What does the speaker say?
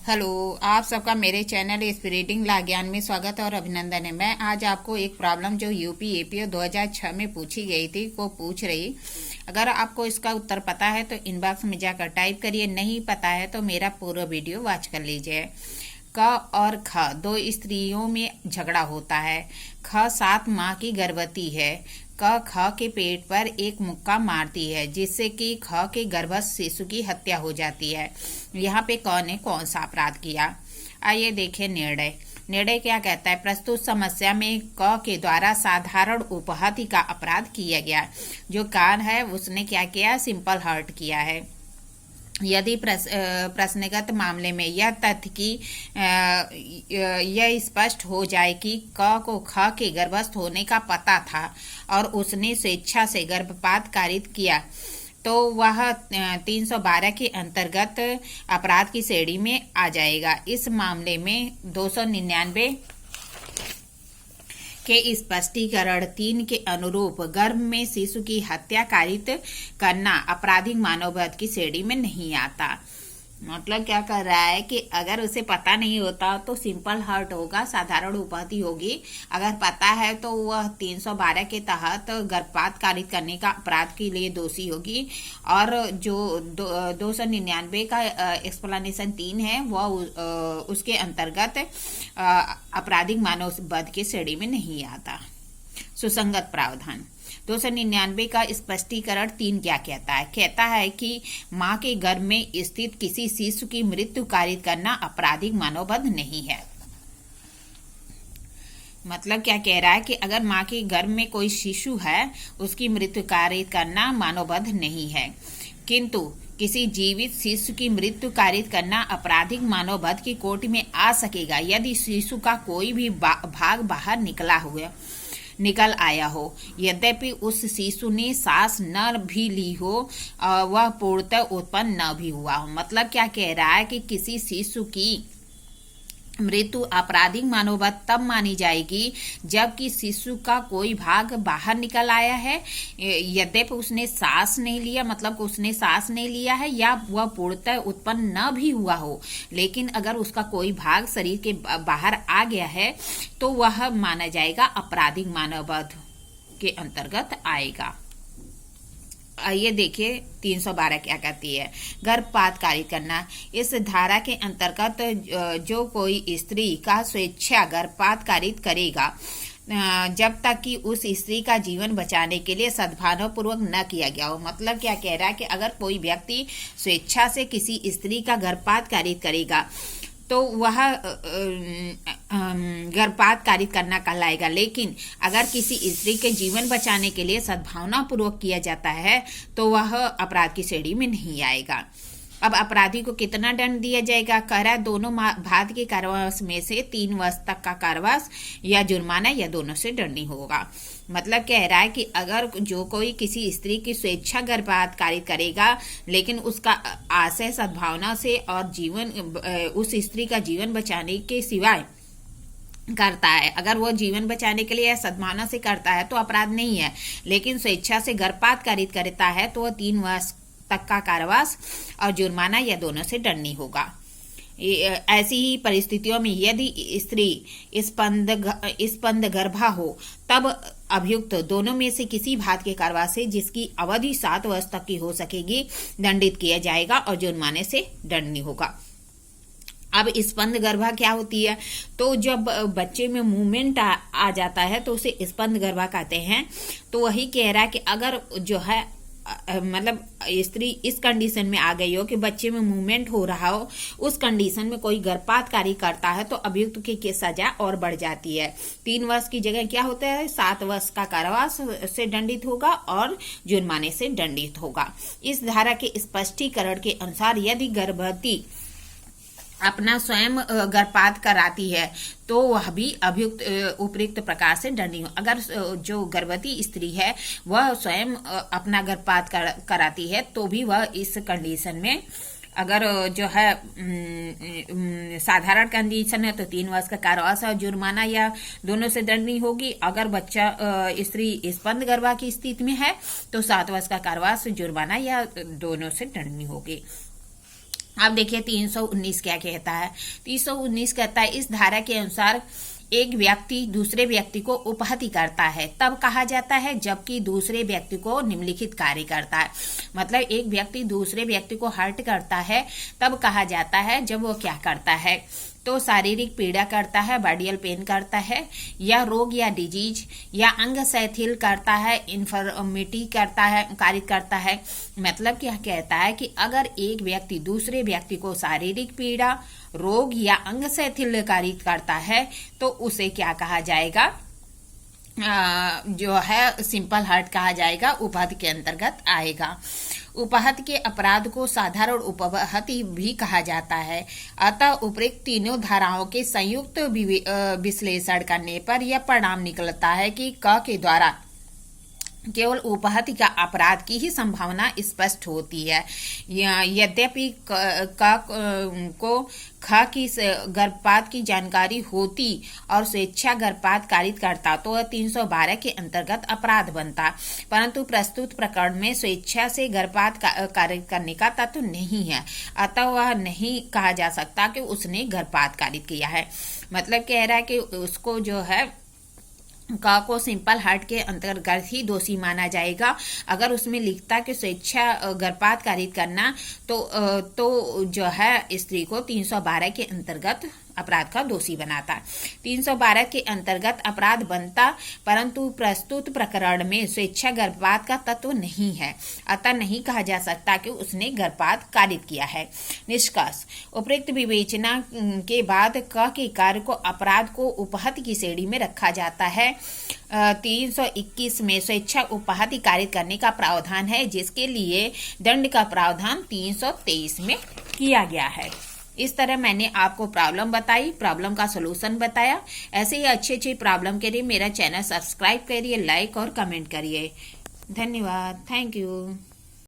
Hello, आप सबका मेरे चैनल स्पिरिटिंग ला ज्ञान में स्वागत और अभिनंदन है। मैं आज आपको एक प्रॉब्लम जो यूपी एपीओ 2006 में पूछी गई थी को पूछ रही। अगर आपको इसका उत्तर पता है तो इनबॉक्स में जाकर टाइप करिए, नहीं पता है तो मेरा पूरा वीडियो वॉच कर लीजिए। क और ख दो स्त्रियों में झगड़ा होता है। ख 7 माह की गर्भवती है। क ख के पेट पर एक मुक्का मारती है जिससे कि ख के गर्भस्थ शिशु की हत्या हो जाती है। यहाँ पे क ने कौन सा अपराध किया? आइए देखें निर्णय क्या कहता है। प्रस्तुत समस्या में क के द्वारा साधारण उपहत्या का अपराध किया गया। जो कान है उसने क्या किया? सिंपल हर्ट किया है। यदि प्रश्नगत मामले में यह तथ्य कि यह स्पष्ट हो जाए कि क को ख के गर्भस्थ होने का पता था और उसने स्वेच्छा से गर्भपात कारित किया तो वह 312 के अंतर्गत अपराध की श्रेणी में आ जाएगा। इस मामले में 299 के स्पष्टीकरण 3 के अनुरूप गर्भ में शिशु की हत्या कारित करना आपराधिक मानववध की श्रेणी में नहीं आता। मतलब क्या कर रहा है कि अगर उसे पता नहीं होता तो सिंपल हर्ट होगा, साधारण उपहत्या होगी। अगर पता है तो वह 312 के तहत गर्भपात कारित करने का अपराध के लिए दोषी होगी। और जो 299 का एक्सप्लेनेशन 3 है वह उसके अंतर्गत आपराधिक मानववध की श्रेणी में नहीं आता। सुसंगत प्रावधान 299 का स्पष्टीकरण 3 क्या कहता है? कहता है कि मां के गर्भ में स्थित किसी शिशु की मृत्यु कारित करना आपराधिक मानववध नहीं है। मतलब क्या कह रहा है कि अगर मां के गर्भ में कोई शिशु है उसकी मृत्यु कारित करना मानववध नहीं है, किंतु किसी जीवित शिशु की मृत्यु कारित करना आपराधिक मानववध की कोटि में आ सकेगा यदि शिशु का कोई भी भाग बाहर निकल आया हो, यद्यपि उस शिशु ने सांस न भी ली हो, वह पूर्णतः उत्पन्न न भी हुआ हो। मतलब क्या कह रहा है कि किसी शिशु की मृत्यु आपराधिक मानववध तब मानी जाएगी जबकि शिशु का कोई भाग बाहर निकल आया है, यद्यपि उसने सांस नहीं लिया, मतलब उसने सांस नहीं लिया है, या वह पूर्णतः उत्पन्न न भी हुआ हो, लेकिन अगर उसका कोई भाग शरीर के बाहर आ गया है तो वह माना जाएगा आपराधिक मानववध के अंतर्गत आएगा। आइए देखिए 312 क्या कहती है। गर्भपात कारित करना। इस धारा के अंतर्गत जो कोई स्त्री का स्वेच्छा गर्भपात कारित करेगा जब तक कि उस स्त्री का जीवन बचाने के लिए सद्भावनापूर्वक न किया गया हो। मतलब क्या कह रहा है कि अगर कोई व्यक्ति स्वेच्छा से किसी स्त्री का गर्भपात कारित करेगा तो वह गर्भपात कारित करना कहलाएगा, लेकिन अगर किसी स्त्री के जीवन बचाने के लिए सद्भावना पूर्वक किया जाता है तो वह अपराध की श्रेणी में नहीं आएगा। अब अपराधी को कितना दंड दिया जाएगा? कह रहा है दोनों भाग के कारावास में से 3 वर्ष तक का कारावास या जुर्माना या दोनों से दंडनीय होगा। मतलब कह रहा है कि अगर जो कोई किसी स्त्री की स्वेच्छा गर्भपात कारित करेगा लेकिन उसका आशय सद्भावना से और जीवन उस स्त्री का जीवन बचाने के सिवाय करता है, अगर वो जीवन बचाने के लिए सद्भावना से करता है तो अपराध नहीं है, लेकिन स्वेच्छा से गर्भपात कारित करता है तो वह 3 वर्ष तक का कारावास और जुर्माना या दोनों से दंडनीय होगा। ऐसी ही परिस्थितियों में यदि स्त्री स्पंद गर्भा हो तब अभियुक्त दोनों में से किसी भाग के कारावास से जिसकी अवधि 7 वर्ष तक की हो सकेगी दंडित किया जाएगा और जुर्माने से दंडनीय होगा। अब स्पंद गर्भा क्या होती है? तो जब बच्चे में मूवमेंट आ जाता है तो उसे स्पंद गर्भा कहते हैं। तो वही कह रहा है कि अगर जो है मतलब स्त्री इस कंडीशन में आ गई हो कि बच्चे में मूवमेंट हो रहा हो, उस कंडीशन में कोई गर्भपात कारित करता है तो अभियुक्त की सजा और बढ़ जाती है। 3 वर्ष की जगह क्या होता है? 7 वर्ष का कारावास से दंडित होगा और जुर्माने से दंडित होगा। इस धारा के स्पष्टीकरण के अनुसार यदि गर्भवती अपना स्वयं गर्भपात कराती है तो वह भी अभियुक्त उपयुक्त प्रकार से दंडनीय। अगर जो गर्भवती स्त्री है वह स्वयं अपना गर्भपात कराती है तो भी वह इस कंडीशन में, अगर जो है साधारण कंडीशन है तो 3 वर्ष का कारावास और जुर्माना या दोनों से दंडनीय होगी। अगर बच्चा स्त्री स्पंद गर्भा की स्थिति में है तो 7 वर्ष का कारावास, जुर्माना या दोनों से दंडनीय होगी। अब देखिए 319 क्या कहता है। 319 कहता है इस धारा के अनुसार एक व्यक्ति दूसरे व्यक्ति को उपहति करता है तब कहा जाता है जबकि दूसरे व्यक्ति को निम्नलिखित कार्य करता है। मतलब एक व्यक्ति दूसरे व्यक्ति को हर्ट करता है तब कहा जाता है जब वो क्या करता है, तो शारीरिक पीड़ा करता है, बॉडियल पेन करता है, या रोग या डिजीज, या अंग शिथिल करता है, इन्फर्मिटी करता है, कारित करता है। मतलब क्या कहता है कि अगर एक व्यक्ति दूसरे व्यक्ति को शारीरिक पीड़ा, रोग या अंग शिथिल कारित करता है तो उसे क्या कहा जाएगा, जो है सिंपल हर्ट कहा जाएगा, उपहति के अंतर्गत आएगा। उपहति के अपराध को साधारण उपहति भी कहा जाता है। अतः उपरोक्त तीनों धाराओं के संयुक्त विश्लेषण करने पर यह परिणाम निकलता है कि क के द्वारा केवल उपहति का अपराध की ही संभावना स्पष्ट होती है। यद्यपि को ख की गर्भपात की जानकारी होती और स्वेच्छा गर्भपात कारित करता तो 312 के अंतर्गत अपराध बनता, परंतु प्रस्तुत प्रकरण में स्वेच्छा से गर्भपात कारित करने का तत्व नहीं है, अतः वह नहीं कहा जा सकता कि उसने गर्भपात कारित किया है। मतलब कह रहा है कि उसको जो है का को सिंपल हर्ट के अंतर्गत ही दोषी माना जाएगा। अगर उसमें लिखता कि स्वेच्छा गर्भपात कारित करना तो जो है स्त्री को 312 के अंतर्गत अपराध का दोषी बनाता। 312 के अंतर्गत अपराध बनता, परंतु प्रस्तुत प्रकरण में स्वेच्छा गर्भपात का तत्व नहीं है, अतः नहीं कहा जा सकता कि उसने गर्भपात कारित किया है। निष्कर्ष, उपरोक्त विवेचना के बाद क के कार्य को अपराध को उपहति की श्रेणी में रखा जाता है। 321 में स्वेच्छा उपहति कारित करने का प्रावधान है, जिसके लिए दंड का प्रावधान 323 में किया गया है। इस तरह मैंने आपको प्रॉब्लम बताई, प्रॉब्लम का सलूशन बताया। ऐसे ही अच्छी अच्छी प्रॉब्लम के लिए मेरा चैनल सब्सक्राइब करिए, लाइक और कमेंट करिए। धन्यवाद, थैंक यू।